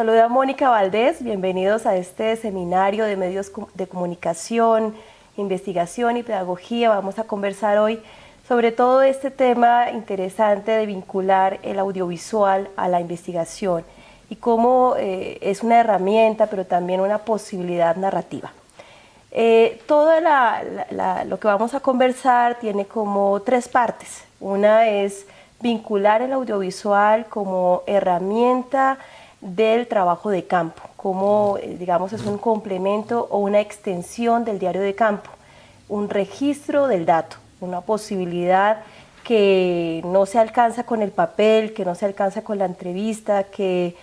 saluda Mónica Valdés, bienvenidos a este seminario de medios de comunicación, investigación y pedagogía. Vamos a conversar hoy sobre todo este tema interesante de vincular el audiovisual a la investigación y cómo es una herramienta, pero también una posibilidad narrativa. Todo lo que vamos a conversar tiene como tres partes. Una es vincular el audiovisual como herramienta del trabajo de campo, como digamos es un complemento o una extensión del diario de campo, un registro del dato, una posibilidad que no se alcanza con el papel, que no se alcanza con la entrevista, que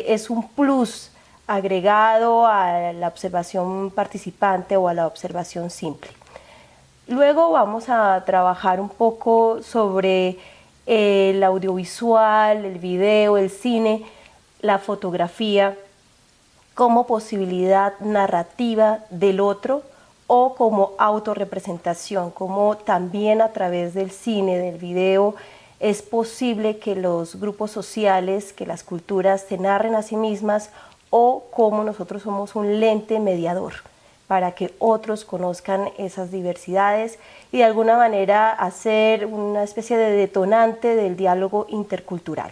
es un plus agregado a la observación participante o a la observación simple. Luego vamos a trabajar un poco sobre el audiovisual, el video, el cine, la fotografía como posibilidad narrativa del otro o como autorrepresentación, como también a través del cine, del video, es posible que los grupos sociales, que las culturas se narren a sí mismas o como nosotros somos un lente mediador para que otros conozcan esas diversidades y de alguna manera hacer una especie de detonante del diálogo intercultural.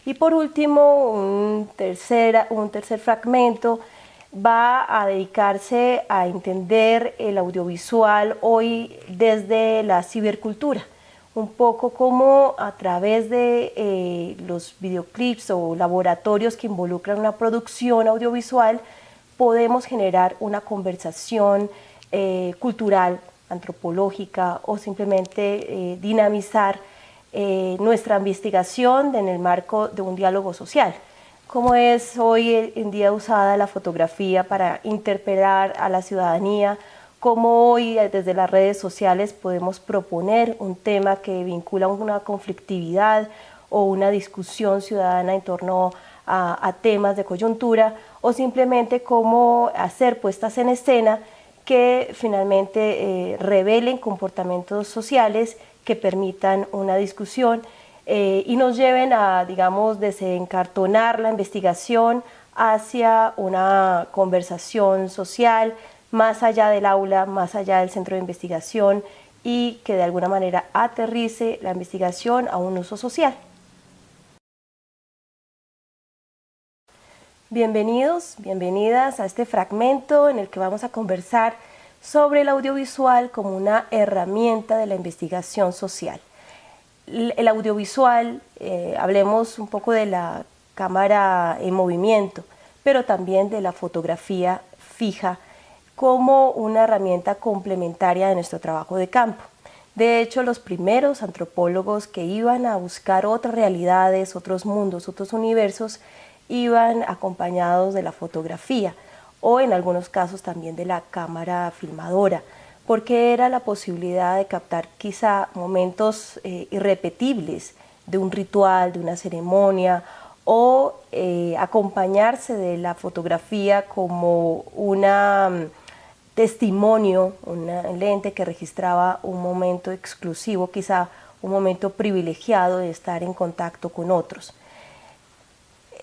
Y por último, un tercer fragmento va a dedicarse a entender el audiovisual hoy desde la cibercultura, un poco como a través de los videoclips o laboratorios que involucran una producción audiovisual podemos generar una conversación cultural, antropológica o simplemente dinamizar nuestra investigación en el marco de un diálogo social. Como es hoy en día usada la fotografía para interpelar a la ciudadanía, como hoy desde las redes sociales podemos proponer un tema que vincula una conflictividad o una discusión ciudadana en torno a temas de coyuntura o simplemente cómo hacer puestas en escena que finalmente revelen comportamientos sociales que permitan una discusión y nos lleven a, digamos, desencartonar la investigación hacia una conversación social más allá del aula, más allá del centro de investigación y que de alguna manera aterrice la investigación a un uso social. Bienvenidos, bienvenidas a este fragmento en el que vamos a conversar sobre el audiovisual como una herramienta de la investigación social. El audiovisual, hablemos un poco de la cámara en movimiento, pero también de la fotografía fija como una herramienta complementaria de nuestro trabajo de campo. De hecho, los primeros antropólogos que iban a buscar otras realidades, otros mundos, otros universos, iban acompañados de la fotografía o en algunos casos también de la cámara filmadora, porque era la posibilidad de captar quizá momentos irrepetibles de un ritual, de una ceremonia o acompañarse de la fotografía como un testimonio, una lente que registraba un momento exclusivo, quizá un momento privilegiado de estar en contacto con otros.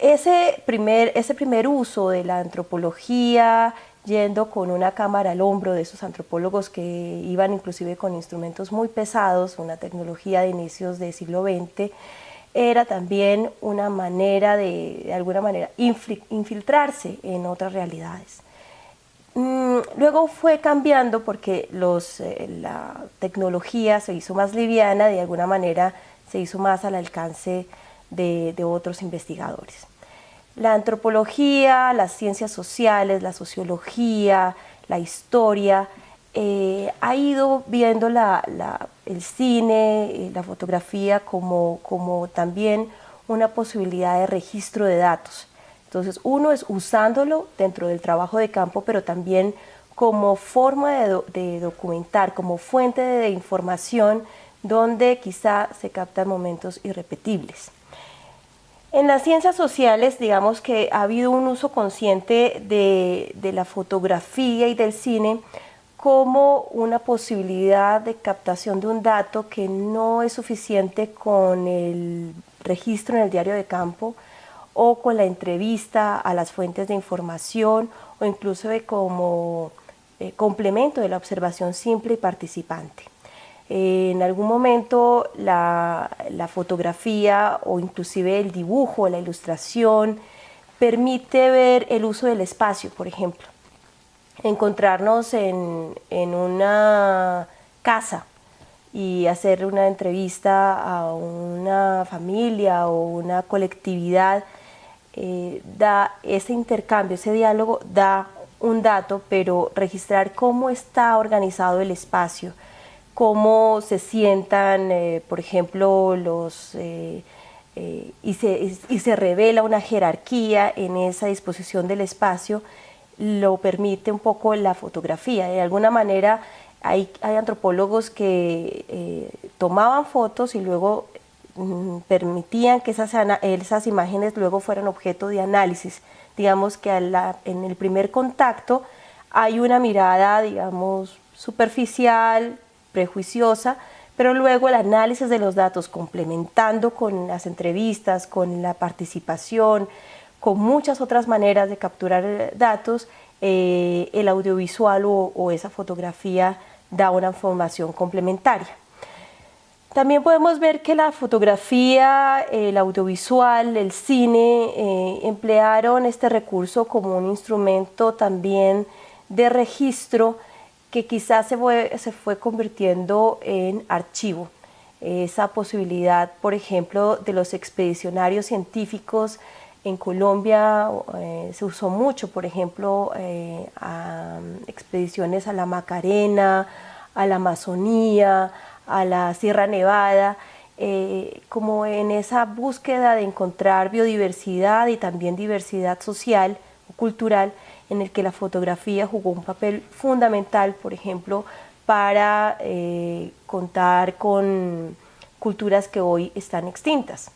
Ese primer uso de la antropología, yendo con una cámara al hombro de esos antropólogos que iban inclusive con instrumentos muy pesados, una tecnología de inicios del siglo XX, era también una manera de alguna manera, infiltrarse en otras realidades. Luego fue cambiando porque la tecnología se hizo más liviana, de alguna manera se hizo más al alcance de otros investigadores. La antropología, las ciencias sociales, la sociología, la historia, ha ido viendo el cine, la fotografía como también una posibilidad de registro de datos. Entonces uno es usándolo dentro del trabajo de campo, pero también como forma de documentar, como fuente de información donde quizá se captan momentos irrepetibles. En las ciencias sociales, digamos que ha habido un uso consciente de la fotografía y del cine como una posibilidad de captación de un dato que no es suficiente con el registro en el diario de campo o con la entrevista a las fuentes de información o incluso como complemento de la observación simple y participante. En algún momento la fotografía o inclusive el dibujo, la ilustración, permite ver el uso del espacio, por ejemplo. Encontrarnos en una casa y hacer una entrevista a una familia o una colectividad, da ese intercambio, ese diálogo da un dato, pero registrar cómo está organizado el espacio, cómo se sientan, por ejemplo, y se revela una jerarquía en esa disposición del espacio, lo permite un poco la fotografía. De alguna manera hay antropólogos que tomaban fotos y luego permitían que esas imágenes luego fueran objeto de análisis. Digamos que en el primer contacto hay una mirada, digamos, superficial, prejuiciosa, pero luego el análisis de los datos, complementando con las entrevistas, con la participación, con muchas otras maneras de capturar datos, el audiovisual o esa fotografía da una información complementaria. También podemos ver que la fotografía, el audiovisual, el cine emplearon este recurso como un instrumento también de registro que quizás se fue convirtiendo en archivo. Esa posibilidad, por ejemplo, de los expedicionarios científicos en Colombia se usó mucho, por ejemplo, a expediciones a la Macarena, a la Amazonía, a la Sierra Nevada, como en esa búsqueda de encontrar biodiversidad y también diversidad social o cultural, en el que la fotografía jugó un papel fundamental, por ejemplo, para contar con culturas que hoy están extintas.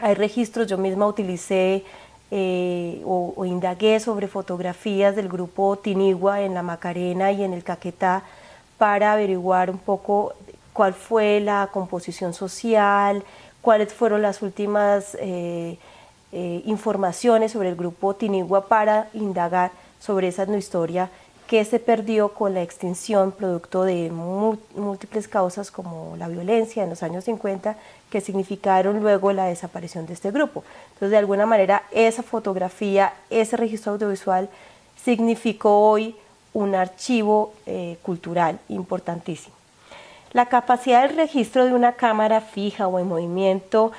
Hay registros, yo misma utilicé o indagué sobre fotografías del grupo Tinigua en la Macarena y en el Caquetá para averiguar un poco cuál fue la composición social, cuáles fueron las últimas informaciones sobre el grupo Tinigua para indagar sobre esa etnohistoria que se perdió con la extinción producto de múltiples causas como la violencia en los años 50 que significaron luego la desaparición de este grupo. Entonces, de alguna manera, esa fotografía, ese registro audiovisual significó hoy un archivo cultural importantísimo. La capacidad del registro de una cámara fija o en movimiento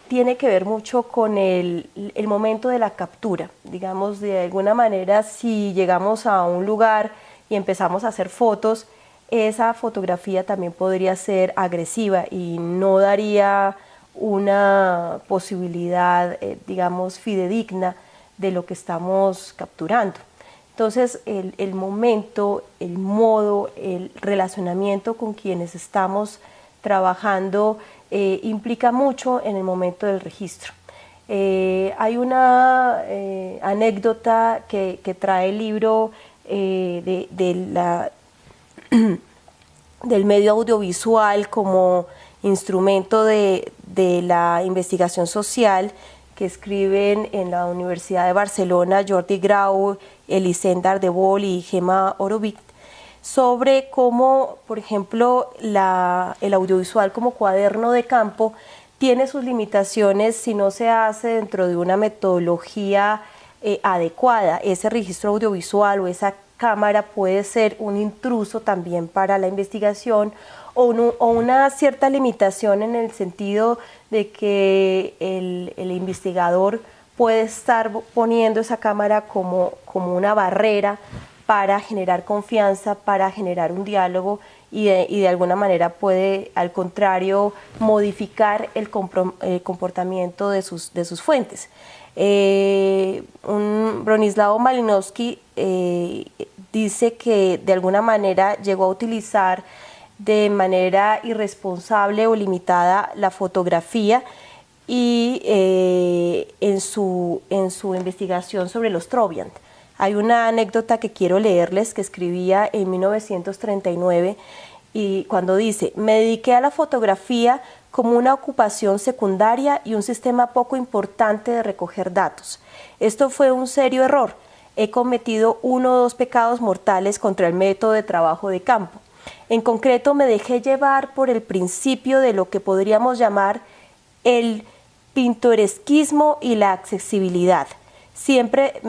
tiene que ver mucho con el momento de la captura. Digamos, de alguna manera, si llegamos a un lugar y empezamos a hacer fotos, esa fotografía también podría ser agresiva y no daría una posibilidad, digamos, fidedigna de lo que estamos capturando. Entonces, el momento, el modo, el relacionamiento con quienes estamos trabajando implica mucho en el momento del registro. Hay una anécdota que trae el libro del medio audiovisual como instrumento de la investigación social, que escriben en la Universidad de Barcelona Jordi Grau, Elisenda Ardebol y Gemma Orovic, sobre cómo, por ejemplo, el audiovisual como cuaderno de campo tiene sus limitaciones si no se hace dentro de una metodología adecuada. Ese registro audiovisual o esa cámara puede ser un intruso también para la investigación o una cierta limitación en el sentido de que el investigador puede estar poniendo esa cámara como una barrera para generar confianza, para generar un diálogo y de alguna manera puede, al contrario, modificar el comportamiento de sus fuentes. Bronislaw Malinowski dice que de alguna manera llegó a utilizar de manera irresponsable o limitada la fotografía y en su investigación sobre los Trobriand. Hay una anécdota que quiero leerles que escribía en 1939 y cuando dice: me dediqué a la fotografía como una ocupación secundaria y un sistema poco importante de recoger datos. Esto fue un serio error. He cometido 1 o 2 pecados mortales contra el método de trabajo de campo. En concreto, me dejé llevar por el principio de lo que podríamos llamar el pintoresquismo y la accesibilidad. Siempre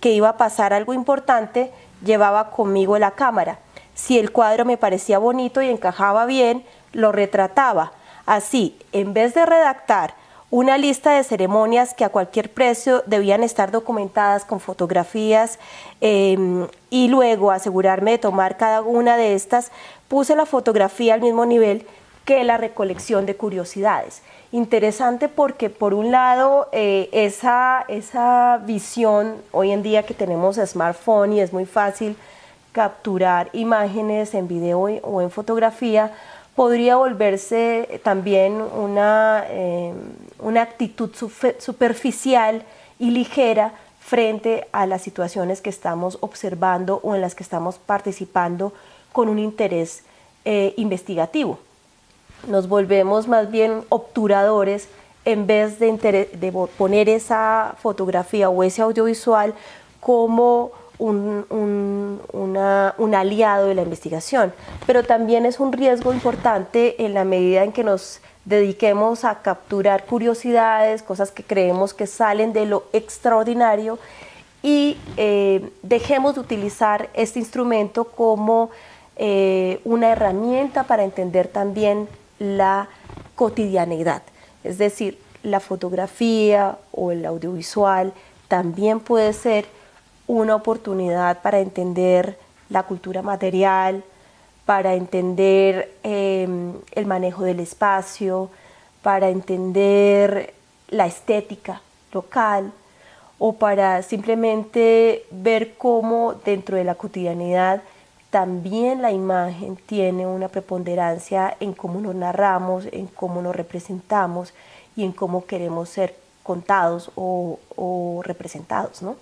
que iba a pasar algo importante, llevaba conmigo la cámara. Si el cuadro me parecía bonito y encajaba bien, lo retrataba. Así, en vez de redactar una lista de ceremonias que a cualquier precio debían estar documentadas con fotografías y luego asegurarme de tomar cada una de estas, puse la fotografía al mismo nivel que la recolección de curiosidades. Interesante porque por un lado esa visión hoy en día que tenemos smartphone y es muy fácil capturar imágenes en video o en fotografía, podría volverse también una actitud superficial y ligera frente a las situaciones que estamos observando o en las que estamos participando con un interés investigativo. Nos volvemos más bien obturadores en vez de poner esa fotografía o ese audiovisual como un aliado de la investigación, pero también es un riesgo importante en la medida en que nos dediquemos a capturar curiosidades, cosas que creemos que salen de lo extraordinario y dejemos de utilizar este instrumento como una herramienta para entender también la cotidianeidad. Es decir, la fotografía o el audiovisual también puede ser una oportunidad para entender la cultura material, para entender el manejo del espacio, para entender la estética local o para simplemente ver cómo dentro de la cotidianidad también la imagen tiene una preponderancia en cómo nos narramos, en cómo nos representamos y en cómo queremos ser contados o representados, ¿no?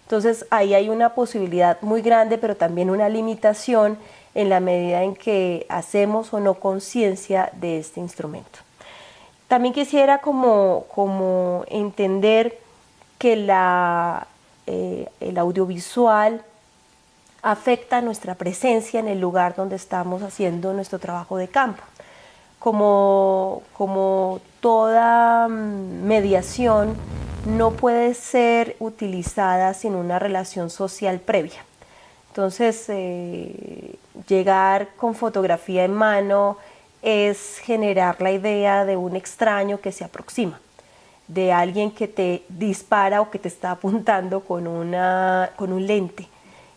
Entonces ahí hay una posibilidad muy grande, pero también una limitación en la medida en que hacemos o no conciencia de este instrumento. También quisiera como entender que el audiovisual afecta nuestra presencia en el lugar donde estamos haciendo nuestro trabajo de campo. Como toda mediación, no puede ser utilizada sin una relación social previa. Entonces, llegar con fotografía en mano es generar la idea de un extraño que se aproxima, de alguien que te dispara o que te está apuntando con un lente.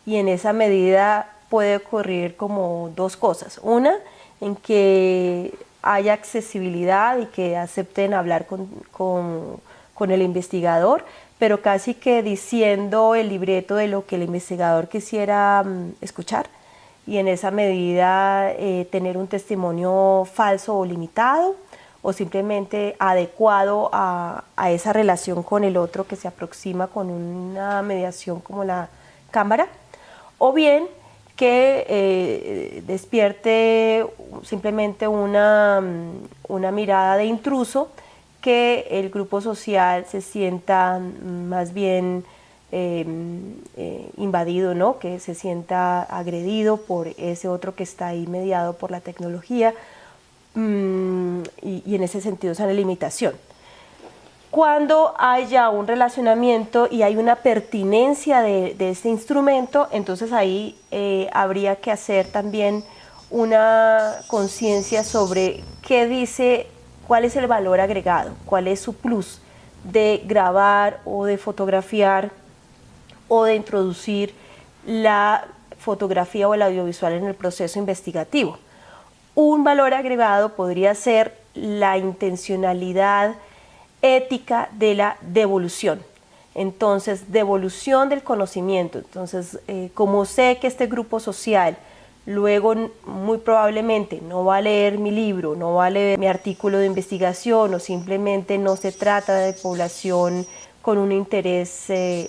Y en esa medida puede ocurrir como 2 cosas. Una, en que haya accesibilidad y que acepten hablar con el investigador, pero casi que diciendo el libreto de lo que el investigador quisiera escuchar, y en esa medida tener un testimonio falso o limitado, o simplemente adecuado a esa relación con el otro que se aproxima con una mediación como la cámara, o bien que despierte simplemente una mirada de intruso, que el grupo social se sienta más bien invadido, ¿no? Que se sienta agredido por ese otro que está ahí mediado por la tecnología, y en ese sentido es una limitación. Cuando haya un relacionamiento y hay una pertinencia de este instrumento, entonces ahí habría que hacer también una conciencia sobre qué dice, cuál es el valor agregado, cuál es su plus de grabar o de fotografiar o de introducir la fotografía o el audiovisual en el proceso investigativo. Un valor agregado podría ser la intencionalidad ética de la devolución. Entonces, devolución del conocimiento. Entonces, como sé que este grupo social luego muy probablemente no va a leer mi libro, no va a leer mi artículo de investigación, o simplemente no se trata de población con un interés,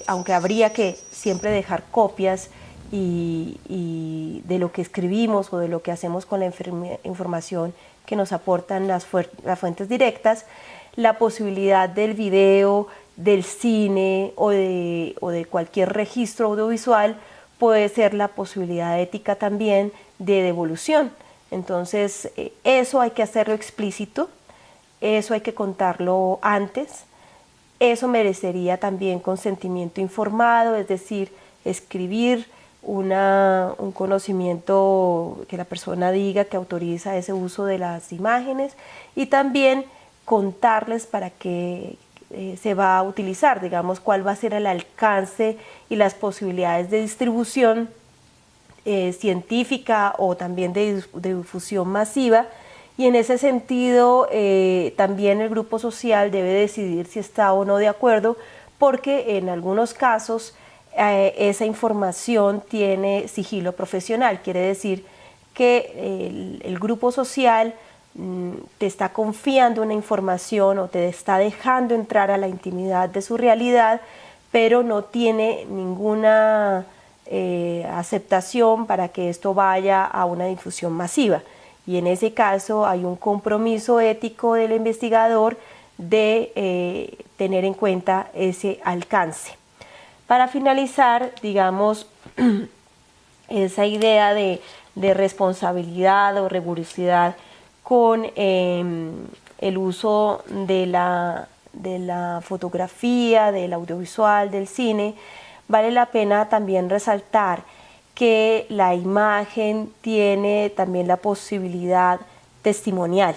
aunque habría que siempre dejar copias y de lo que escribimos o de lo que hacemos con la información que nos aportan las fuentes directas, la posibilidad del video, del cine o de cualquier registro audiovisual puede ser la posibilidad ética también de devolución. Entonces, eso hay que hacerlo explícito, eso hay que contarlo antes, eso merecería también consentimiento informado, es decir, escribir un conocimiento que la persona diga que autoriza ese uso de las imágenes y también contarles para qué se va a utilizar, digamos, cuál va a ser el alcance y las posibilidades de distribución científica o también de difusión masiva. Y en ese sentido también el grupo social debe decidir si está o no de acuerdo, porque en algunos casos esa información tiene sigilo profesional, quiere decir que el grupo social te está confiando una información o te está dejando entrar a la intimidad de su realidad, pero no tiene ninguna aceptación para que esto vaya a una difusión masiva. Y en ese caso hay un compromiso ético del investigador de tener en cuenta ese alcance. Para finalizar, digamos, esa idea de responsabilidad o rigurosidad con el uso de la fotografía, del audiovisual, del cine, vale la pena también resaltar que la imagen tiene también la posibilidad testimonial.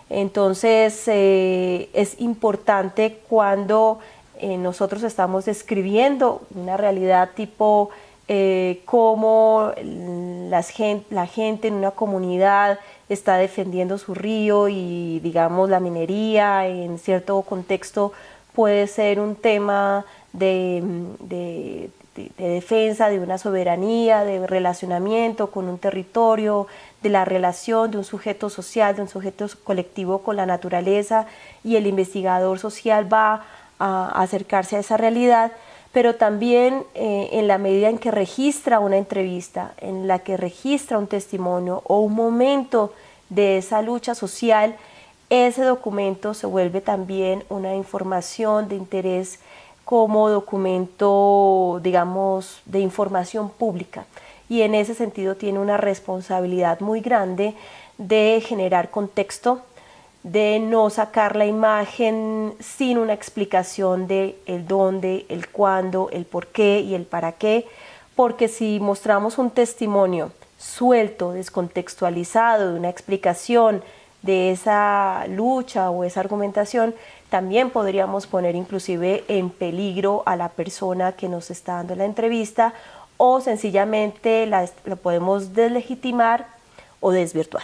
Entonces es importante cuando nosotros estamos describiendo una realidad tipo cómo la gente en una comunidad está defendiendo su río y digamos la minería en cierto contexto puede ser un tema de defensa de una soberanía, de relacionamiento con un territorio, de la relación de un sujeto social, de un sujeto colectivo con la naturaleza, y el investigador social va a acercarse a esa realidad, pero también en la medida en que registra una entrevista, en la que registra un testimonio o un momento de esa lucha social, ese documento se vuelve también una información de interés como documento, digamos, de información pública, y en ese sentido tiene una responsabilidad muy grande de generar contexto, de no sacar la imagen sin una explicación de el dónde, el cuándo, el por qué y el para qué, porque si mostramos un testimonio suelto, descontextualizado, de una explicación de esa lucha o esa argumentación, también podríamos poner inclusive en peligro a la persona que nos está dando la entrevista, o sencillamente lo podemos deslegitimar o desvirtuar.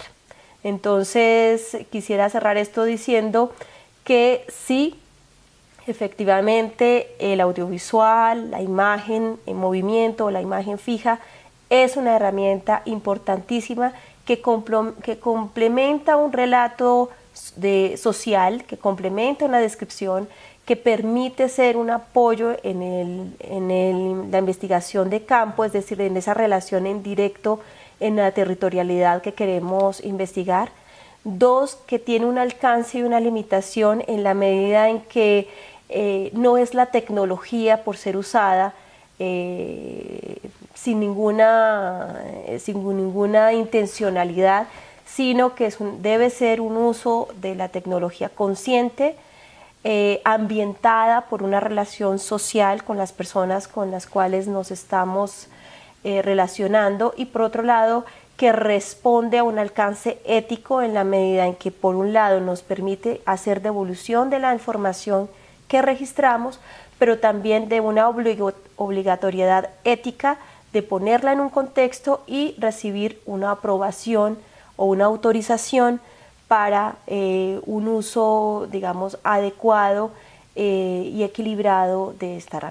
Entonces quisiera cerrar esto diciendo que sí, efectivamente el audiovisual, la imagen en movimiento, la imagen fija, es una herramienta importantísima que complementa un relato social, que complementa una descripción, que permite ser un apoyo en la investigación de campo, es decir, en esa relación en directo, en la territorialidad que queremos investigar. Dos, que tiene un alcance y una limitación en la medida en que no es la tecnología por ser usada sin ninguna intencionalidad, sino que debe ser un uso de la tecnología consciente, ambientada por una relación social con las personas con las cuales nos estamos relacionando, y por otro lado que responde a un alcance ético en la medida en que por un lado nos permite hacer devolución de la información que registramos, pero también de una obligatoriedad ética de ponerla en un contexto y recibir una aprobación o una autorización para un uso, digamos, adecuado y equilibrado de esta herramienta.